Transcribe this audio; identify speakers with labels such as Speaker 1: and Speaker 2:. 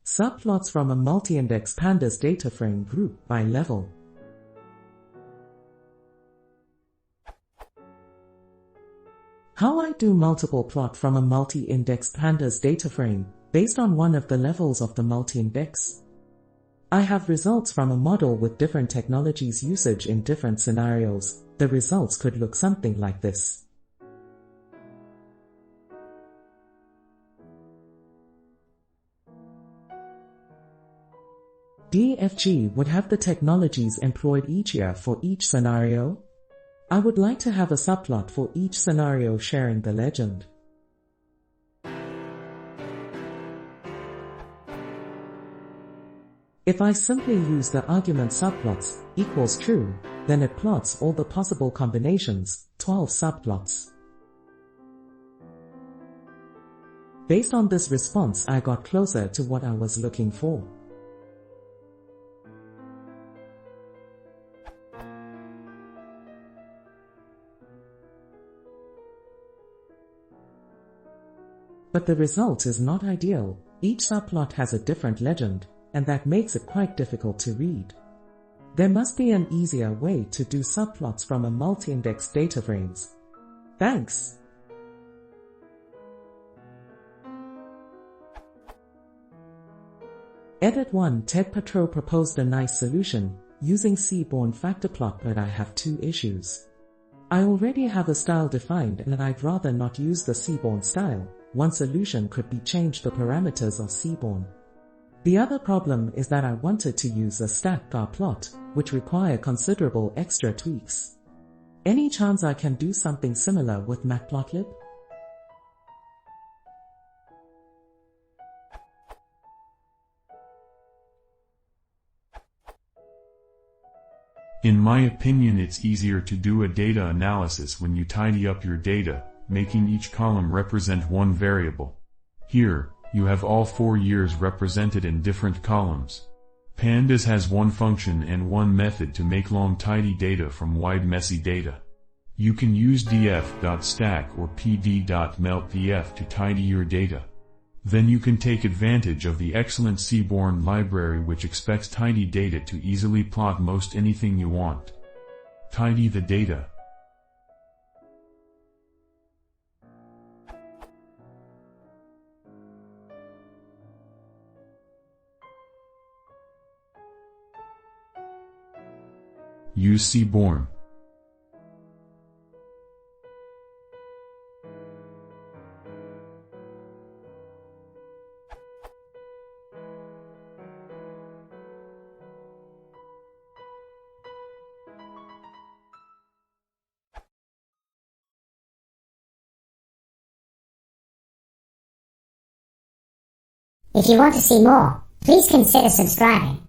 Speaker 1: Subplots from a multi-index pandas data frame group by level. How I do multiple plot from a multi-index pandas data frame based on one of the levels of the multi-index. I have results from a model with different technologies usage in different scenarios. The results could look something like this. DFG would have the technologies employed each year for each scenario. I would like to have a subplot for each scenario sharing the legend. If I simply use the argument subplots equals true, then it plots all the possible combinations, 12 subplots. Based on this response, I got closer to what I was looking for. But the result is not ideal. Each subplot has a different legend, and that makes it quite difficult to read. There must be an easier way to do subplots from a multi-index data frames. Thanks. Edit 1. Ted Patro proposed a nice solution, using Seaborn factor plot, but I have two issues. I already have a style defined and I'd rather not use the Seaborn style. One solution could be change the parameters of Seaborn. The other problem is that I wanted to use a stacked bar plot, which require considerable extra tweaks. Any chance I can do something similar with matplotlib?
Speaker 2: In my opinion, it's easier to do a data analysis when you tidy up your data, making each column represent one variable. Here, you have all 4 years represented in different columns. Pandas has one function and one method to make long tidy data from wide messy data. You can use df.stack or pd.meltdf to tidy your data. Then you can take advantage of the excellent Seaborn library, which expects tidy data to easily plot most anything you want. Tidy the data. Use Seaborn.
Speaker 3: If you want to see more, please consider subscribing.